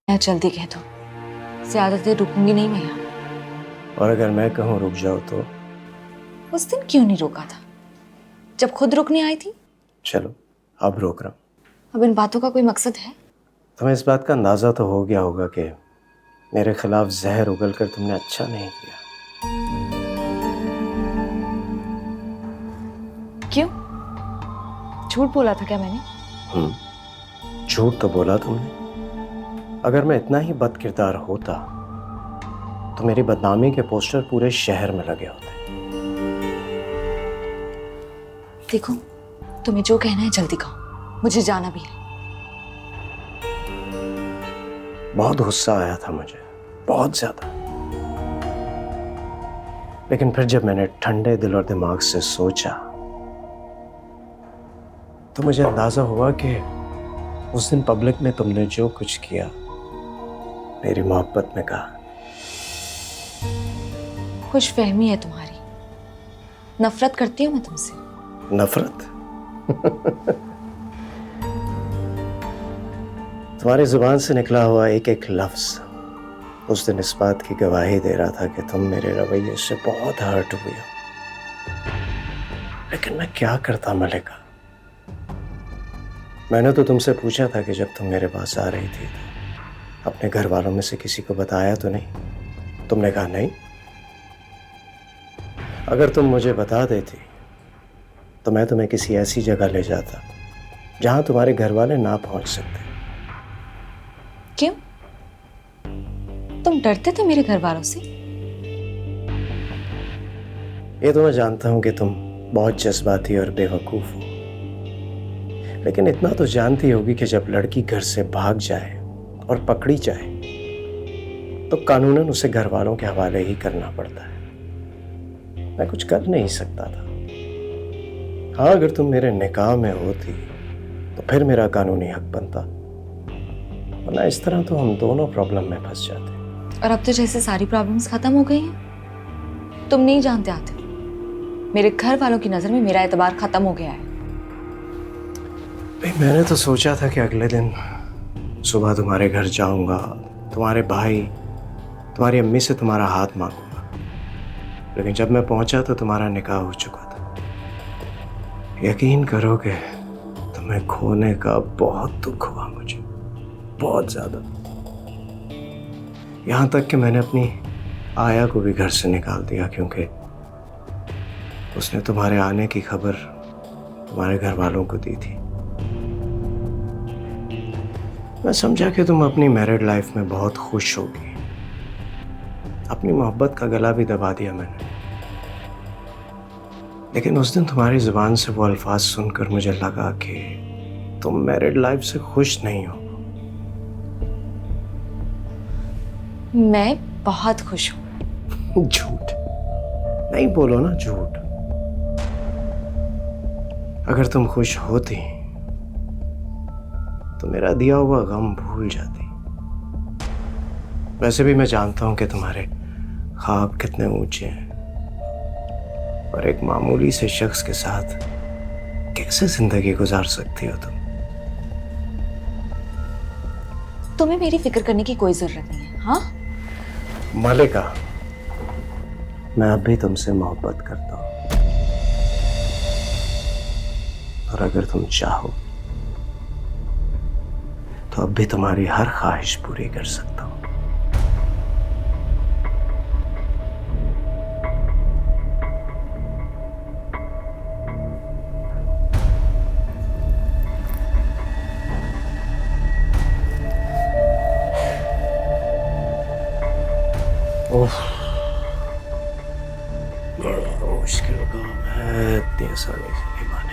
मैं जल्दी कह दो, ज्यादा देर रुकूंगी नहीं मैं यहाँ। और अगर मैं कहूँ रुक जाओ तो? उस दिन क्यों नहीं रोका था जब खुद रुकने आई थी? चलो अब रोक रहा हूँ। अब इन बातों का कोई मकसद है? तुम्हें इस बात का अंदाजा तो हो गया होगा कि मेरे खिलाफ जहर उगल कर तुमने अच्छा नहीं किया। क्यों? झूठ बोला था क्या मैंने? झूठ तो बोला तुमने। अगर मैं इतना ही बदकिरदार होता तो मेरी बदनामी के पोस्टर पूरे शहर में लगे होते। देखो, तुम्हें जो कहना है जल्दी कहो, मुझे जाना भी है। बहुत गुस्सा आया था मुझे, बहुत ज्यादा। लेकिन फिर जब मैंने ठंडे दिल और दिमाग से सोचा तो मुझे अंदाजा हुआ कि उस दिन पब्लिक में तुमने जो कुछ किया मेरी मोहब्बत में कहा। खुशफहमी है तुम्हारी, नफरत करती हूँ मैं तुमसे। नफरत? तुम्हारी जुबान से निकला हुआ एक एक लफ्ज उस दिन इस बात की गवाही दे रहा था कि तुम मेरे रवैये से बहुत हर्ट हुई हो। लेकिन मैं क्या करता मलिका? मैंने तो तुमसे पूछा था कि जब तुम मेरे पास आ रही थी तो अपने घर वालों में से किसी को बताया तो नहीं? तुमने कहा नहीं। अगर तुम मुझे बता देती तो मैं तुम्हें किसी ऐसी जगह ले जाता जहां तुम्हारे घर वाले ना पहुंच सकते। क्यों? तुम डरते थे मेरे घर वालों से? ये तो मैं जानता हूं कि तुम बहुत जज्बाती और बेवकूफ हो, लेकिन इतना तो जानती होगी कि जब लड़की घर से भाग जाए और पकड़ी जाए तो कानूनन उसे घर वालों के हवाले ही करना पड़ता है। मैं कुछ कर नहीं सकता था। हाँ, अगर तुम मेरे निकाह में होती तो फिर मेरा कानूनी हक बनता, वरना इस तरह तो हम दोनों प्रॉब्लम में फंस जाते। और अब तो जैसे सारी प्रॉब्लम्स खत्म हो गई हैं। तुम नहीं जानते आते, मेरे घर वालों की नजर में मेरा एतबार खत्म हो गया है। भाई, मैंने तो सोचा था कि अगले दिन सुबह तुम्हारे घर जाऊंगा, तुम्हारे भाई, तुम्हारी अम्मी से तुम्हारा हाथ मांगूंगा, लेकिन जब मैं पहुंचा तो तुम्हारा निकाह हो चुका था। यकीन करोगे, तुम्हें खोने का बहुत दुख हुआ मुझे, बहुत ज्यादा। यहां तक कि मैंने अपनी आया को भी घर से निकाल दिया, क्योंकि उसने तुम्हारे आने की खबर तुम्हारे घर वालों को दी थी। मैं समझा कि तुम अपनी मैरिड लाइफ में बहुत खुश होगी। अपनी मोहब्बत का गला भी दबा दिया मैंने। लेकिन उस दिन तुम्हारी जुबान से वो अल्फाज सुनकर मुझे लगा कि तुम मैरिड लाइफ से खुश नहीं हो। मैं बहुत खुश हूँ। झूठ नहीं बोलो ना, झूठ। अगर तुम खुश होती तो मेरा दिया हुआ गम भूल जाती। वैसे भी मैं जानता हूं कि तुम्हारे ख्वाब कितने ऊंचे हैं, और एक मामूली से शख्स के साथ कैसे जिंदगी गुजार सकती हो तुम। तुम्हें मेरी फिक्र करने की कोई जरूरत नहीं है। हाँ मलिका, मैं अब भी तुमसे मोहब्बत करता हूं, और अगर तुम चाहो तो अब भी तुम्हारी हर ख्वाहिश पूरी कर सकता हूं। ओह, बड़ा मुश्किल काम है इतनी आसानी से नहीं माना।